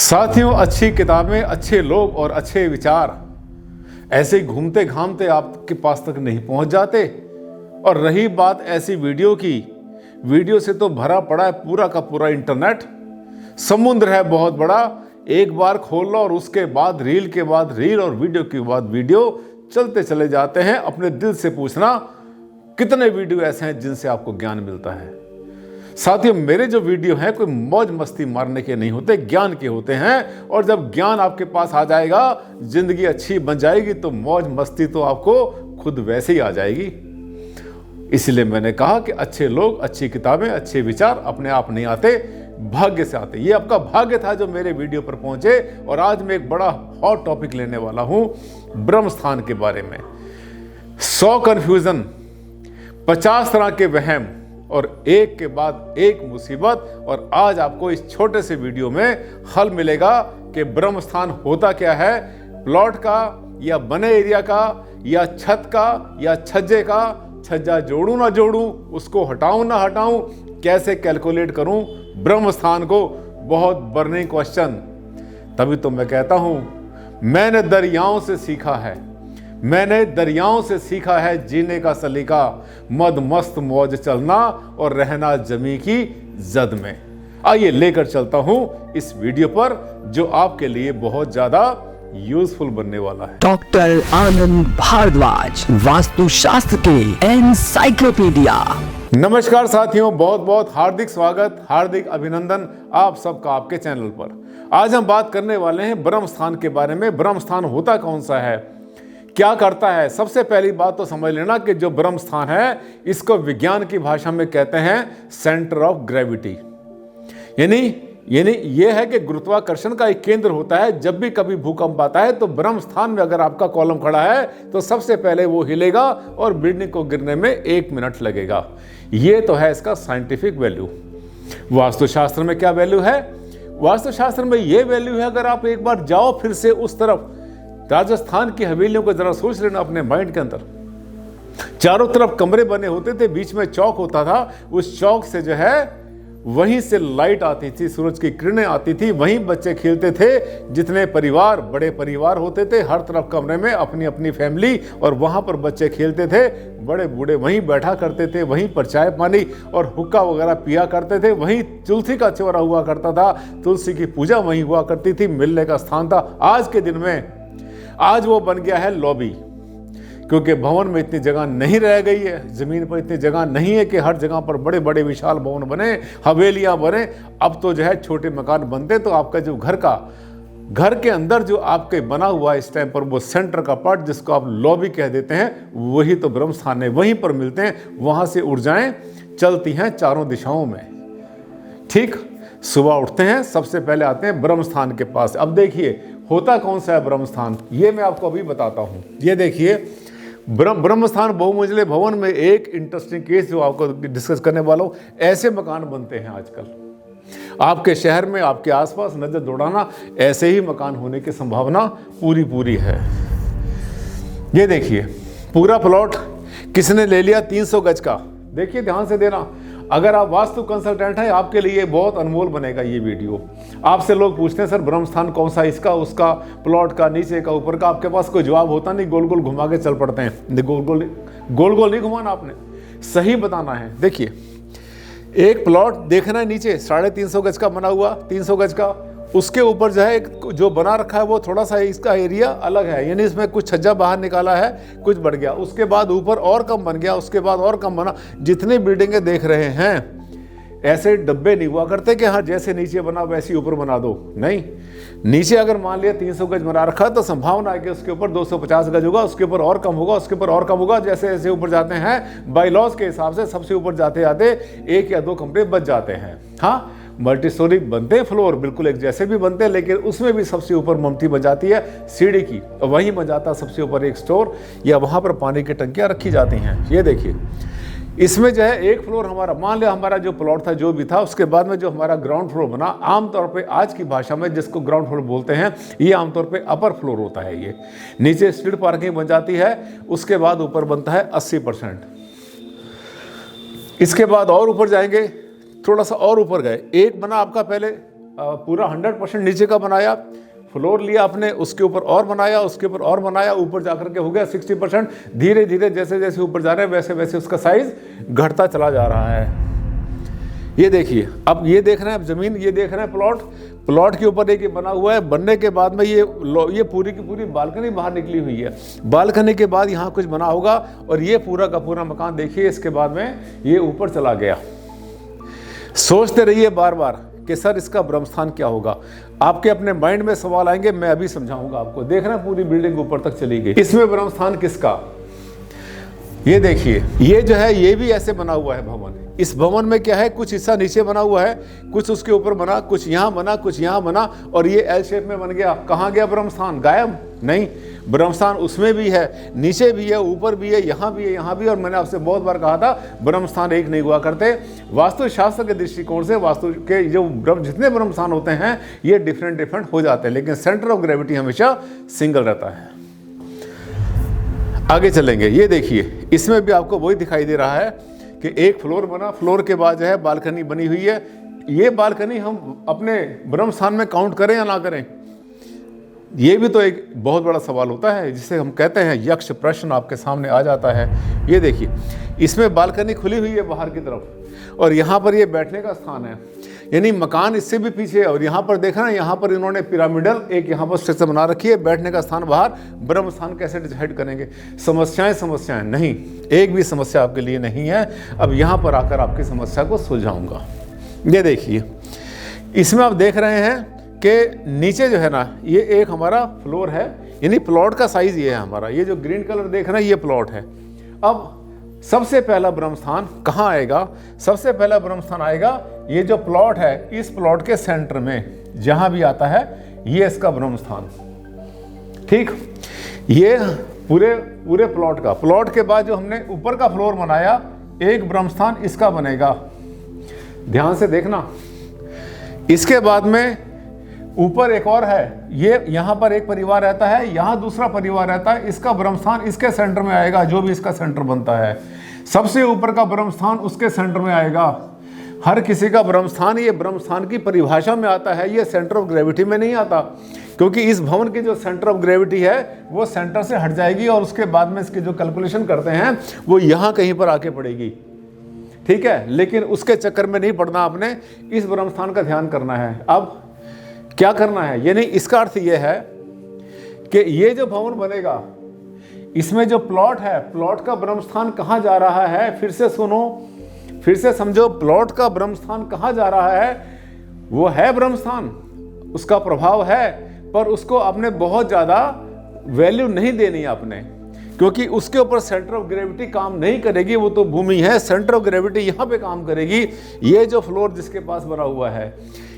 साथियों, अच्छी किताबें, अच्छे लोग और अच्छे विचार ऐसे ही घूमते घामते आपके पास तक नहीं पहुंच जाते। और रही बात ऐसी वीडियो की, वीडियो से तो भरा पड़ा है पूरा का पूरा इंटरनेट। समुद्र है बहुत बड़ा, एक बार खोल लो और उसके बाद रील के बाद रील और वीडियो के बाद वीडियो चलते चले जाते हैं। अपने दिल से पूछना कितने वीडियो ऐसे हैं जिनसे आपको ज्ञान मिलता है। साथियों, मेरे जो वीडियो हैं कोई मौज मस्ती मारने के नहीं होते, ज्ञान के होते हैं। और जब ज्ञान आपके पास आ जाएगा, जिंदगी अच्छी बन जाएगी, तो मौज मस्ती तो आपको खुद वैसे ही आ जाएगी। इसलिए मैंने कहा कि अच्छे लोग, अच्छी किताबें, अच्छे विचार अपने आप नहीं आते, भाग्य से आते। ये आपका भाग्य था जो मेरे वीडियो पर पहुंचे। और आज मैं एक बड़ा हॉट टॉपिक लेने वाला हूं ब्रह्म स्थान के बारे में। 100 कन्फ्यूजन, 50 तरह के वहम और एक के बाद एक मुसीबत। और आज आपको इस छोटे से वीडियो में हल मिलेगा कि ब्रह्म स्थान होता क्या है, प्लॉट का या बने एरिया का या छत का या छज्जे का, छज्जा जोड़ूं ना जोड़ूं, उसको हटाऊं ना हटाऊं, कैसे कैलकुलेट करूं ब्रह्म स्थान को। बहुत बर्निंग क्वेश्चन। तभी तो मैं कहता हूं, मैंने दरियाओं से सीखा है, मैंने दरियाओं से सीखा है जीने का सलीका, मद मस्त मौज चलना और रहना जमी की जद में। आइए लेकर चलता हूं इस वीडियो पर, जो आपके लिए बहुत ज्यादा यूजफुल बनने वाला है। डॉक्टर आनंद भारद्वाज, वास्तुशास्त्र के एनसाइक्लोपीडिया। नमस्कार साथियों, बहुत बहुत हार्दिक स्वागत, हार्दिक अभिनंदन आप सबका आपके चैनल पर। आज हम बात करने वाले हैं ब्रह्म स्थान के बारे में। ब्रह्म स्थान होता कौन सा है, क्या करता है। सबसे पहली बात तो समझ लेना कि जो ब्रह्म स्थान है, इसको विज्ञान की भाषा में कहते हैं सेंटर ऑफ ग्रेविटी। यानी ये है कि गुरुत्वाकर्षण का एक केंद्र होता है। जब भी कभी भूकंप आता है तो ब्रह्म स्थान में अगर आपका कॉलम खड़ा है तो सबसे पहले वो हिलेगा और बिल्डिंग को गिरने में 1 मिनट लगेगा। ये तो है इसका साइंटिफिक वैल्यू। वास्तुशास्त्र में क्या वैल्यू है? वास्तुशास्त्र में ये वैल्यू है, अगर आप एक बार जाओ फिर से उस तरफ, राजस्थान की हवेलियों को जरा सोच लेना अपने माइंड के अंदर। चारों तरफ कमरे बने होते थे, बीच में चौक होता था। उस चौक से जो है वहीं से लाइट आती थी, सूरज की किरणें आती थी, वहीं बच्चे खेलते थे। जितने परिवार, बड़े परिवार होते थे, हर तरफ कमरे में अपनी अपनी फैमिली, और वहां पर बच्चे खेलते थे। बड़े बूढ़े वहीं बैठा करते थे, वहीं पर चाय पानी और हुक्का वगैरह पिया करते थे। वहीं तुलसी का चौरा हुआ करता था, तुलसी की पूजा वहीं हुआ करती थी, मिलने का स्थान था। आज के दिन में आज वो बन गया है लॉबी, क्योंकि भवन में इतनी जगह नहीं रह गई है, जमीन पर इतनी जगह नहीं है कि हर जगह पर बड़े बड़े विशाल भवन बने, हवेलियां बने। अब तो जो है छोटे मकान बनते, तो आपका जो घर के अंदर जो आपके बना हुआ है इस टाइम पर, वो सेंटर का पार्ट जिसको आप लॉबी कह देते हैं, वही तो ब्रह्म स्थान है। वहीं पर मिलते हैं, वहां से ऊर्जाएं चलती हैं चारों दिशाओं में। ठीक, सुबह उठते हैं, सबसे पहले आते हैं ब्रह्म स्थान के पास। अब देखिए होता कौन सा है ब्रह्म स्थान, ये मैं आपको अभी बताता हूं। ये देखिए ब्रह्म स्थान बहुमंजिले भवन में एक इंटरेस्टिंग केस जो आपको डिस्कस करने वाला हूं। ऐसे मकान बनते हैं आजकल आपके शहर में, आपके आसपास नजर दौड़ाना, ऐसे ही मकान होने की संभावना पूरी है। ये देखिए पूरा प्लॉट किसने ले लिया, 300 गज का। देखिए ध्यान से देना, अगर आप वास्तु कंसल्टेंट हैं, आपके लिए बहुत अनमोल बनेगा ये वीडियो। आपसे लोग पूछते हैं सर ब्रह्म स्थान कौन सा, इसका उसका, प्लॉट का, नीचे का, ऊपर का। आपके पास कोई जवाब होता नहीं, गोल गोल घुमा के चल पड़ते हैं। गोल गोल नहीं घुमाना, आपने सही बताना है। देखिए एक प्लॉट देखना है नीचे 350 गज का बना हुआ, 300 गज का। उसके ऊपर जो है जो बना रखा है वो थोड़ा सा इसका एरिया अलग है, यानी इसमें कुछ छज्जा बाहर निकाला है, कुछ बढ़ गया। उसके बाद ऊपर और कम बन गया, उसके बाद और कम बना। जितनी बिल्डिंगें देख रहे हैं, ऐसे डब्बे नहीं हुआ करते कि हाँ जैसे नीचे बना वैसे ऊपर बना दो। नहीं, नीचे अगर मान लिया 300 गज बना रखा तो संभावना है कि उसके ऊपर 250 गज होगा, उसके ऊपर और कम होगा, उसके ऊपर और कम होगा। जैसे जैसे ऊपर जाते हैं बाय लॉज के हिसाब से, सबसे ऊपर जाते जाते 1 या 2 कमरे बच जाते हैं। हाँ, मल्टी स्टोरी बनते हैं, फ्लोर बिल्कुल एक जैसे भी बनते हैं, लेकिन उसमें भी सबसे ऊपर ममती बन जाती है सीढ़ी की, और वहीं बन जाता सबसे ऊपर एक स्टोर, या वहां पर पानी की टंकियां रखी जाती हैं। ये देखिए इसमें जो है एक फ्लोर हमारा, मान लिया हमारा जो प्लॉट था जो भी था, उसके बाद में जो हमारा ग्राउंड फ्लोर बना, आमतौर पे आज की भाषा में जिसको ग्राउंड फ्लोर बोलते हैं, ये आमतौर पे अपर फ्लोर होता है। ये नीचे स्ट्रीट पार्किंग बन जाती है, उसके बाद ऊपर बनता है 80%। इसके बाद और ऊपर जाएंगे, थोड़ा सा और ऊपर गए, एक बना आपका पहले पूरा 100% नीचे का बनाया, फ्लोर लिया आपने, उसके ऊपर और बनाया, उसके ऊपर और बनाया, ऊपर जाकर के हो गया 60%। धीरे धीरे जैसे जैसे ऊपर जा रहे हैं वैसे वैसे उसका साइज घटता चला जा रहा है। ये देखिए, अब ये देख रहे हैं आप ज़मीन, ये देख रहे हैं प्लॉट के ऊपर एक बना हुआ है। बनने के बाद में ये पूरी की पूरी बालकनी बाहर निकली हुई है। बालकनी के बाद यहाँ कुछ बना होगा और ये पूरा का पूरा मकान देखिए, इसके बाद में ये ऊपर चला गया। सोचते रहिए बार बार कि सर इसका ब्रह्मस्थान क्या होगा। आपके अपने माइंड में सवाल आएंगे, मैं अभी समझाऊंगा आपको। देख रहे हैं पूरी बिल्डिंग ऊपर तक चली गई। इसमें ब्रह्मस्थान किसका? ये देखिए, ये जो है ये भी ऐसे बना हुआ है भवन। इस भवन में क्या है, कुछ हिस्सा नीचे बना हुआ है, कुछ उसके ऊपर बना, कुछ यहाँ बना, कुछ यहाँ बना, और ये एल शेप में बन गया। कहाँ गया ब्रह्मस्थान? गायब नहीं, ब्रह्मस्थान उसमें भी है, नीचे भी है, ऊपर भी है, यहाँ भी है, यहाँ भी। और मैंने आपसे बहुत बार कहा था ब्रह्मस्थान एक नहीं हुआ करते। वास्तुशास्त्र के दृष्टिकोण से वास्तु के जो जितने ब्रह्मस्थान होते हैं ये डिफरेंट हो जाते हैं, लेकिन सेंटर ऑफ ग्रेविटी हमेशा सिंगल रहता है। आगे चलेंगे, ये देखिए, इसमें भी आपको वही दिखाई दे रहा है कि एक फ्लोर बना, फ्लोर के बाद जो है बालकनी बनी हुई है। ये बालकनी हम अपने ब्रह्मस्थान में काउंट करें या ना करें, ये भी तो एक बहुत बड़ा सवाल होता है, जिसे हम कहते हैं यक्ष प्रश्न आपके सामने आ जाता है। ये देखिए, इसमें बालकनी खुली हुई है बाहर की तरफ, और यहाँ पर ये बैठने का स्थान है, यानी मकान इससे भी पीछे है। और यहाँ पर देखा ना, यहाँ पर इन्होंने पिरामिडल एक यहाँ पर स्ट्रक्चर बना रखी है, बैठने का स्थान बाहर। ब्रह्मस्थान कैसे डिसाइड करेंगे? समस्याएं नहीं, एक भी समस्या आपके लिए नहीं है। अब यहाँ पर आकर आपकी समस्या को सुलझाऊंगा। ये देखिए, इसमें आप देख रहे हैं कि नीचे जो है ना, ये एक हमारा फ्लोर है, यानी प्लॉट का साइज ये है हमारा। ये जो ग्रीन कलर देख रहे हैं ये प्लॉट है। अब सबसे पहला ब्रह्मस्थान कहाँ आएगा? सबसे पहला ब्रह्मस्थान आएगा ये जो प्लॉट है, इस प्लॉट के सेंटर में जहां भी आता है ये इसका ब्रह्मस्थान। ठीक, ये पूरे प्लॉट के बाद जो हमने ऊपर का फ्लोर बनाया, एक ब्रह्मस्थान इसका बनेगा। ध्यान से देखना, इसके बाद में ऊपर एक और है, ये यहाँ पर एक परिवार रहता है, यहाँ दूसरा परिवार रहता है, इसका ब्रह्मस्थान इसके सेंटर में आएगा, जो भी इसका सेंटर बनता है। सबसे ऊपर का ब्रह्मस्थान उसके सेंटर में आएगा। हर किसी का ब्रह्मस्थान ये ब्रह्मस्थान की परिभाषा में आता है, ये सेंटर ऑफ ग्रेविटी में नहीं आता, क्योंकि इस भवन की जो सेंटर ऑफ ग्रेविटी है वो सेंटर से हट जाएगी, और उसके बाद में इसकी जो कैलकुलेशन करते हैं वो यहाँ कहीं पर आके पड़ेगी। ठीक है, लेकिन उसके चक्कर में नहीं पड़ना, आपने इस ब्रह्मस्थान का ध्यान करना है। अब क्या करना है, यानी इसका अर्थ यह है कि ये जो भवन बनेगा, इसमें जो प्लॉट है, प्लॉट का ब्रह्मस्थान कहाँ जा रहा है? फिर से सुनो, फिर से समझो, प्लॉट का ब्रह्मस्थान कहाँ जा रहा है? वो है ब्रह्मस्थान, उसका प्रभाव है, पर उसको आपने बहुत ज़्यादा वैल्यू नहीं देनी आपने, क्योंकि उसके ऊपर सेंटर ऑफ ग्रेविटी काम नहीं करेगी। वो तो भूमि है, सेंटर ऑफ ग्रेविटी यहाँ पे काम करेगी। ये जो फ्लोर जिसके पास बना हुआ है,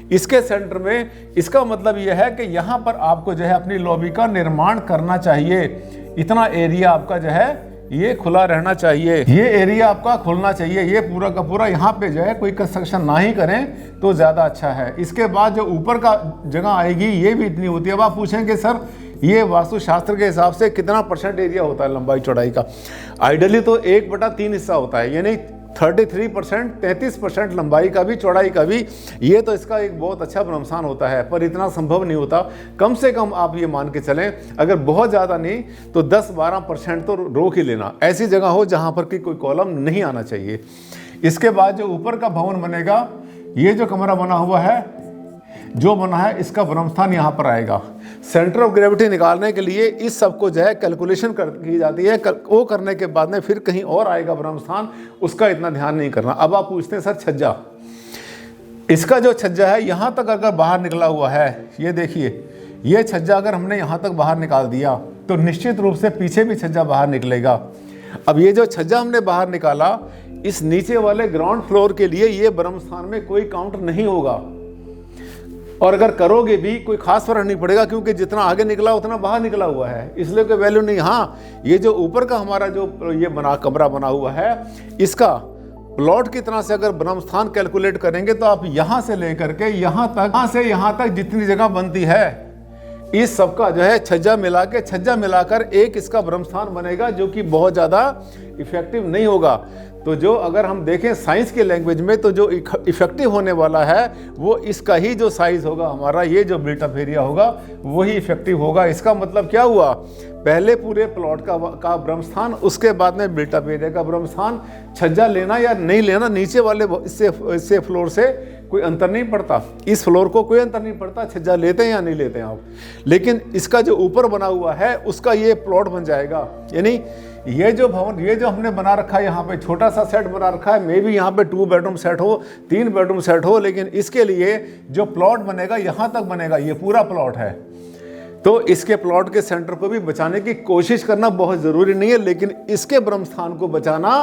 इसके सेंटर में, इसका मतलब यह है कि यहाँ पर आपको जो है अपनी लॉबी का निर्माण करना चाहिए। इतना एरिया आपका जो है ये खुला रहना चाहिए, ये एरिया आपका खुलना चाहिए, ये पूरा का पूरा। यहाँ पे जो है कोई कंस्ट्रक्शन ना ही करें तो ज़्यादा अच्छा है। इसके बाद जो ऊपर का जगह आएगी ये भी इतनी होती है। अब आप पूछेंगे सर ये वास्तुशास्त्र के हिसाब से कितना % एरिया होता है लंबाई चौड़ाई का? आइडियली तो 1/3 हिस्सा होता है, यानी 33%, 33% लंबाई का भी चौड़ाई का भी। ये तो इसका एक बहुत अच्छा ब्रह्मस्थान होता है, पर इतना संभव नहीं होता। कम से कम आप ये मान के चलें, अगर बहुत ज़्यादा नहीं तो 10-12% तो रोक ही लेना। ऐसी जगह हो जहाँ पर कि कोई कॉलम नहीं आना चाहिए। इसके बाद जो ऊपर का भवन बनेगा, ये जो कमरा बना हुआ है, जो बना है, इसका ब्रह्मस्थान यहाँ पर आएगा। सेंटर ऑफ ग्रेविटी निकालने के लिए इस सब को जो है कैलकुलेशन की जाती है। वो करने के बाद में फिर कहीं और आएगा ब्रह्मस्थान, उसका इतना ध्यान नहीं करना। अब आप पूछते हैं सर छज्जा, इसका जो छज्जा है यहाँ तक अगर बाहर निकला हुआ है, ये देखिए, ये छज्जा अगर हमने यहाँ तक बाहर निकाल दिया तो निश्चित रूप से पीछे भी छज्जा बाहर निकलेगा। अब ये जो छज्जा हमने बाहर निकाला, इस नीचे वाले ग्राउंड फ्लोर के लिए ये ब्रह्मस्थान में कोई काउंट नहीं होगा, और अगर करोगे भी कोई खास फर्क नहीं पड़ेगा, क्योंकि जितना आगे निकला उतना बाहर निकला हुआ है, इसलिए कोई वैल्यू नहीं। हाँ, ये जो ऊपर का हमारा जो ये कमरा बना हुआ है, इसका प्लॉट की तरह से अगर ब्रह्मस्थान कैलकुलेट करेंगे तो आप यहाँ से लेकर के यहाँ तक, यहाँ से यहाँ तक जितनी जगह बनती है, इस सबका जो है छज्जा मिलाकर एक इसका ब्रह्मस्थान बनेगा, जो कि बहुत ज़्यादा इफेक्टिव नहीं होगा। तो जो अगर हम देखें साइंस के लैंग्वेज में तो जो इफेक्टिव होने वाला है वो इसका ही जो साइज होगा हमारा, ये जो बिल्टअप एरिया होगा वही इफेक्टिव होगा। इसका मतलब क्या हुआ, पहले पूरे प्लॉट का ब्रह्मस्थान, उसके बाद में बिल्टअप एरिया का ब्रह्मस्थान। छज्जा लेना या नहीं लेना नीचे वाले इससे फ्लोर से कोई अंतर नहीं पड़ता, इस फ्लोर को कोई अंतर नहीं पड़ता, छज्जा लेते हैं या नहीं लेते हैं आप, लेकिन इसका जो ऊपर बना हुआ है उसका ये प्लॉट बन जाएगा। यानी ये जो भवन, ये जो हमने बना रखा है, यहाँ पे छोटा सा सेट बना रखा है, मे भी यहाँ पे 2 बेडरूम सेट हो, 3 बेडरूम सेट हो, लेकिन इसके लिए जो प्लॉट बनेगा यहाँ तक बनेगा, ये पूरा प्लॉट है। तो इसके प्लॉट के सेंटर को भी बचाने की कोशिश करना बहुत ज़रूरी नहीं है, लेकिन इसके ब्रह्मस्थान को बचाना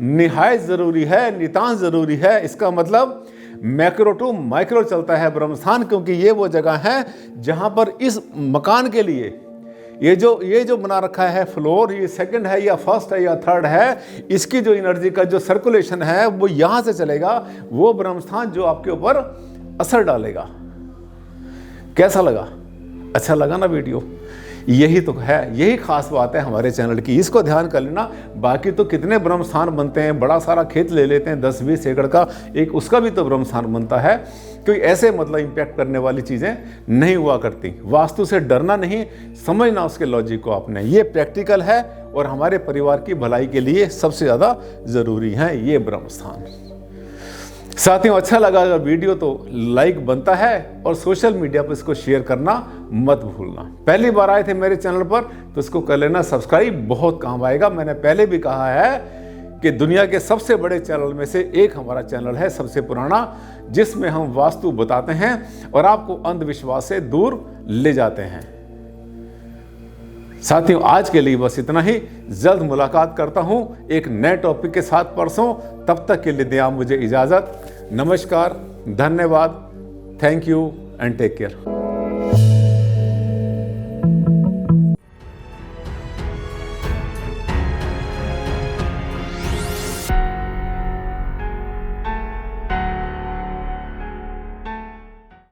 निहायत ज़रूरी है, नितांत ज़रूरी है। इसका मतलब मैक्रो टू माइक्रो चलता है ब्रह्मस्थान, क्योंकि ये वो जगह है जहाँ पर इस मकान के लिए ये जो बना रखा है फ्लोर, ये सेकंड है या फर्स्ट है या थर्ड है, इसकी जो एनर्जी का जो सर्कुलेशन है वो यहाँ से चलेगा, वो ब्रह्मस्थान जो आपके ऊपर असर डालेगा। कैसा लगा? अच्छा लगा ना वीडियो? यही तो है, यही खास बात है हमारे चैनल की, इसको ध्यान कर लेना। बाकी तो कितने ब्रह्मस्थान बनते हैं, बड़ा सारा खेत ले लेते हैं 10-20 एकड़ का, एक उसका भी तो ब्रह्मस्थान बनता है। कोई ऐसे मतलब इम्पैक्ट करने वाली चीज़ें नहीं हुआ करती। वास्तु से डरना नहीं, समझना उसके लॉजिक को आपने, ये प्रैक्टिकल है और हमारे परिवार की भलाई के लिए सबसे ज़्यादा ज़रूरी है ये ब्रह्मस्थान। साथियों, अच्छा लगा अगर वीडियो तो लाइक बनता है और सोशल मीडिया पर इसको शेयर करना मत भूलना। पहली बार आए थे मेरे चैनल पर तो इसको कर लेना सब्सक्राइब, बहुत काम आएगा। मैंने पहले भी कहा है कि दुनिया के सबसे बड़े चैनल में से एक हमारा चैनल है, सबसे पुराना, जिसमें हम वास्तु बताते हैं और आपको अंधविश्वास से दूर ले जाते हैं। साथियों, आज के लिए बस इतना ही। जल्द मुलाकात करता हूं एक नए टॉपिक के साथ परसों। तब तक के लिए दें आप मुझे इजाज़त। नमस्कार, धन्यवाद, thank you and take care.